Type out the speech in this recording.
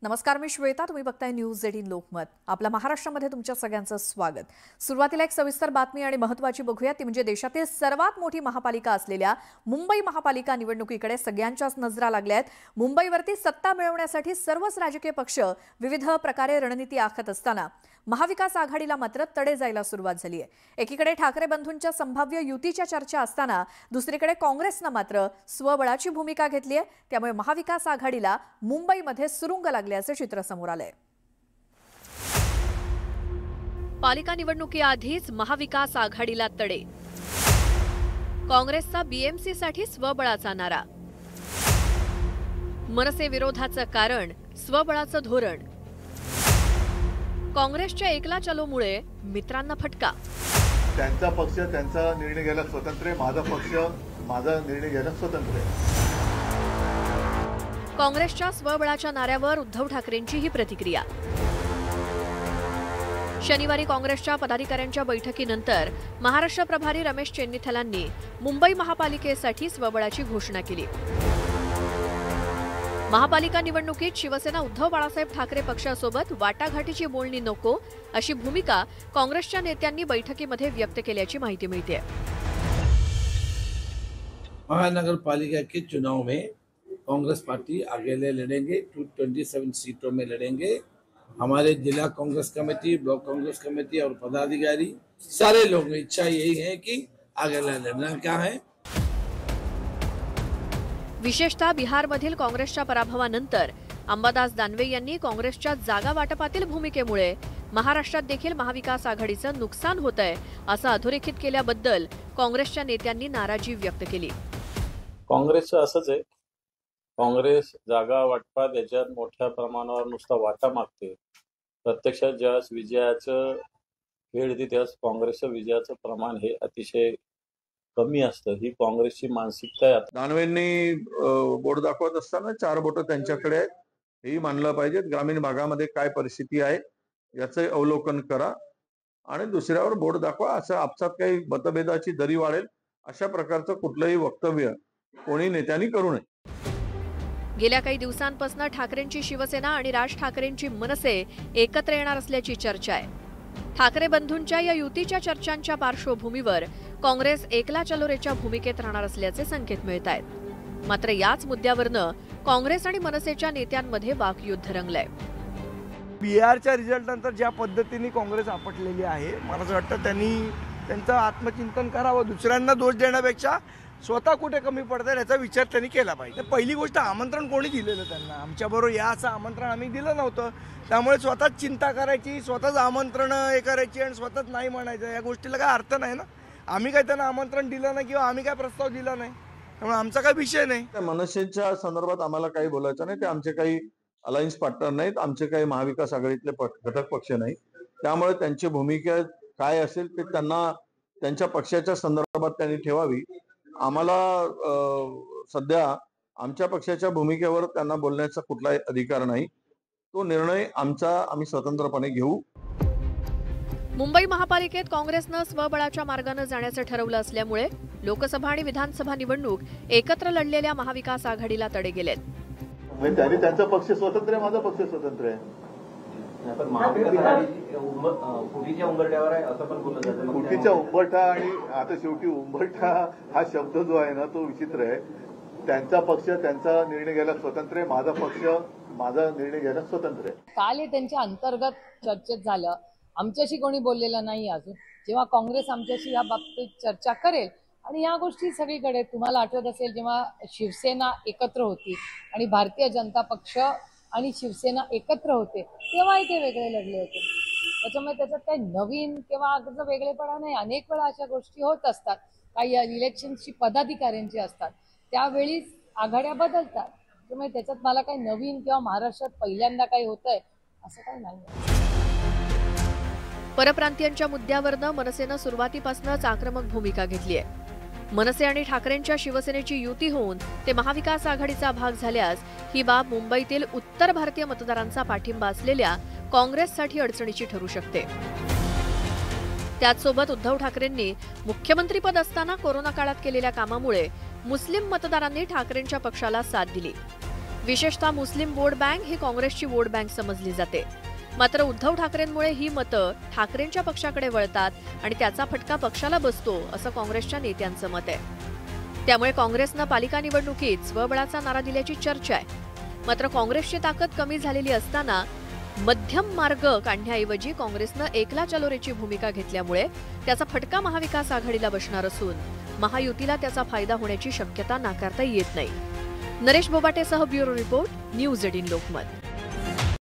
नमस्कार, मी श्वेता. तुम्ही बघताय न्यूज 18 लोकमत. आपल्या महाराष्ट्रामध्ये तुमच्या सगळ्यांचं स्वागत. सुरुवातीला एक सविस्तर बातमी आणि महत्त्वाची बघूया. ती म्हणजे देशातील सर्वात मोठी महापालिका असलेल्या मुंबई महापालिका निवडणुकीकडे सगळ्यांच्याच नजरा लागल्या आहेत. मुंबईवरती सत्ता मिळवण्यासाठी सर्वच राजकीय पक्ष विविध प्रकारे रणनीती आखत असताना महाविकास आघाडीला मात्र तडे जायला सुरुवात झाली आहे. एकीकडे ठाकरे बंधूंच्या संभाव्य युतीच्या चर्चा असताना दुसरीकडे काँग्रेसनं मात्र स्वबळाची भूमिका घेतली आहे. त्यामुळे महाविकास आघाडीला मुंबईमध्ये सुरुंग लागल्याचं चित्र समोर आलंय. पालिका निवडणुकीआधीच महाविकास आघाडीला तडे. काँग्रेसचा बीएमसीसाठी स्वबळाचा नारा. मनसे विरोधाचं कारण स्वबळाचं धोरण. काँग्रेसच्या एकला चलोमुळे मित्रांना फटका. त्यांचा पक्ष त्यांचा निर्णय घ्यायला स्वतंत्र आहे, माझा पक्ष माझा निर्णय घ्यायला स्वतंत्र आहे. काँग्रेसच्या स्वबळाच्या नाऱ्यावर उद्धव ठाकरेंची ही प्रतिक्रिया. शनिवारी काँग्रेसच्या पदाधिकाऱ्यांच्या बैठकीनंतर महाराष्ट्र प्रभारी रमेश चेन्नीथलांनी मुंबई महापालिकेसाठी स्वबळाची घोषणा केली. महापालिका निवडणुकीत शिवसेना उद्धव बाळासाहेब ठाकरे पक्षासोबत वाटाघाटीची बोलणी नको अशी भूमिका काँग्रेसच्या नेत्यांनी बैठकीमध्ये व्यक्त केल्याची माहिती मिळते. महानगर पालिका के चुनाव में कांग्रेस पार्टी अकेले लड़ेंगे, 227 सीटों में लड़ेंगे. हमारे जिला Congress committee, block Congress committee और पदाधिकारी सारे लोगों की इच्छा यही है कि आगे लड़ना क्या है. विशेषतः बिहारमधील काँग्रेसच्या पराभवानंतर अंबादास दानवे यांनी काँग्रेसच्या जागा वाटपातील भूमिकेमुळे महाराष्ट्रात देखील महाविकास आघाडीचं नुकसान होतंय असं अधोरेखित केल्याबद्दल काँग्रेसच्या नेत्यांनी नाराजी व्यक्त केली. काँग्रेसचं असंच आहे. काँग्रेस जागा वाटपात याच्यात मोठ्या प्रमाणावर नुसता वाटा मागते. प्रत्यक्षात ज्यावेळेस विजयाचं वेळ येते त्यावेळेस काँग्रेसचं विजयाचं प्रमाण हे अतिशय कमी असतं. ही काँग्रेसची मानसिकता आहे. दानवेंनी बोट दाखवत असताना 4 बोटं त्यांच्याकडे आहेत हेही मानलं पाहिजे. ग्रामीण भागामध्ये काय परिस्थिती आहे याचं अवलोकन करा आणि दुसऱ्यावर बोट दाखवा. असं आपसात काही मतभेदाची दरी वाढेल अशा प्रकारचं कुठलंही वक्तव्य कोणी नेत्यांनी करू नये. गेल्या काही दिवसांपासून ठाकरेंची शिवसेना आणि राज ठाकरेंची मनसे एकत्र येणार असल्याची चर्चा आहे. ठाकरे बंधूंच्या या युतीच्या चर्चांच्या पार्श्वभूमीवर काँग्रेस एकला चलोरेच्या भूमिकेत राहणार असल्याचे संकेत मिळत आहेत. मात्र याच मुद्द्यावरनं काँग्रेस आणि मनसेच्या नेत्यांमध्ये वाकयुद्ध रंगलंय. बिहारच्या रिझल्टनंतर ज्या पद्धतीने काँग्रेस आपटलेली आहे, मला असं वाटतं त्यांनी त्यांचं आत्मचिंतन करावं. दुसऱ्यांना दोष देण्यापेक्षा स्वतः कुठे कमी पडतात याचा विचार त्यांनी केला पाहिजे. पहिली गोष्ट, आमंत्रण कोणी दिलेलं त्यांना? आमच्याबरोबर या असं आमंत्रण आम्ही दिलं नव्हतं. त्यामुळे स्वतःच चिंता करायची, स्वतःच आमंत्रण हे करायची आणि स्वतःच नाही म्हणायचं, या गोष्टीला काय अर्थ नाही ना. आम्ही काय त्यांना आमंत्रण दिलं नाही किंवा आम्ही काय प्रस्ताव दिला नाही, त्यामुळे आमचा काय विषय नाही. मनसेच्या संदर्भात आम्हाला काही बोलायचं नाही. ते आमचे काही अलायन्स पार्टनर नाहीत, आमचे काही महाविकास आघाडीतले घटक पक्ष नाही. त्यामुळे त्यांची भूमिका काय असेल ते त्यांना त्यांच्या पक्षाच्या संदर्भात त्यांनी ठेवावी. आम्हाला सध्या आमच्या पक्षाच्या भूमिकेवर त्यांना बोलण्याचा कुठलाही अधिकार नाही. तो निर्णय आम्ही स्वतंत्रपणे घेऊ. मुंबई महापालिकेत काँग्रेसनं स्वबळाच्या मार्गाने जाण्याचं ठरवलं असल्यामुळे लोकसभा आणि विधानसभा निवडणूक एकत्र लढलेल्या महाविकास आघाडीला तडे गेलेत. त्यांनी त्यांचा पक्ष स्वतंत्र आहे, माझा पक्ष स्वतंत्र आहे. फुटीच्या उंबरठ्यावर आहे असं पण बोललं जातं. फुटीच्या उंबरठा आणि आता शेवटी उंबरठा हा शब्द जो आहे ना तो विचित्र आहे. त्यांचा पक्ष त्यांचा निर्णय घ्यायला स्वतंत्र आहे, माझा पक्ष माझा निर्णय घ्यायला स्वतंत्र आहे. काल हे त्यांच्या अंतर्गत चर्चेत झालं. आमच्याशी कोणी बोललेलं नाही अजून. जेव्हा काँग्रेस आमच्याशी या बाबतीत चर्चा करेल आणि या गोष्टी सगळीकडे, तुम्हाला आठवत असेल जेव्हा शिवसेना एकत्र होती आणि भारतीय जनता पक्ष आणि शिवसेना एकत्र होते तेव्हाही ते वेगळे लढले होते. त्याच्यामुळे त्याच्यात काही नवीन किंवा अगदी वेगळेपणा नाही. अनेक वेळा अशा गोष्टी होत असतात. काही इलेक्शनची पदाधिकाऱ्यांची असतात, त्यावेळी आघाड्या बदलतात. त्यामुळे त्याच्यात मला काही नवीन किंवा महाराष्ट्रात पहिल्यांदा काही होतंय असं काही नाही. परप्रांतीयांच्या मुद्द्यावरनं मनसेनं सुरुवातीपासूनच आक्रमक भूमिका घेतली आहे. मनसे आणि ठाकरेंच्या शिवसेनेची युती होऊन ते महाविकास आघाडीचा भाग झाल्यास ही बाब मुंबईतील उत्तर भारतीय मतदारांचा पाठिंबा असलेल्या काँग्रेससाठी अडचणीची ठरू शकते. त्याचसोबत उद्धव ठाकरेंनी मुख्यमंत्रीपद असताना कोरोना काळात केलेल्या कामामुळे मुस्लिम मतदारांनी ठाकरेंच्या पक्षाला साथ दिली. विशेषतः मुस्लिम वोट बँक ही काँग्रेसची वोट बँक समजली जाते. मात्र उद्धव ठाकरेंमुळे ही मतं ठाकरेंच्या पक्षाकडे वळतात आणि त्याचा फटका पक्षाला बसतो, असं काँग्रेसच्या नेत्यांचं मत आहे. त्यामुळे काँग्रेसनं पालिका निवडणुकीत स्वबळाचा नारा दिल्याची चर्चा आहे. मात्र काँग्रेसची ताकद कमी झालेली असताना मध्यम मार्ग काढण्याऐवजी काँग्रेसनं एकला चलोरेची भूमिका घेतल्यामुळे त्याचा फटका महाविकास आघाडीला बसणार असून महायुतीला त्याचा फायदा होण्याची शक्यता नाकारता येत नाही. नरेश बोबाटेसह ब्युरो रिपोर्ट, न्यूज 18 लोकमत.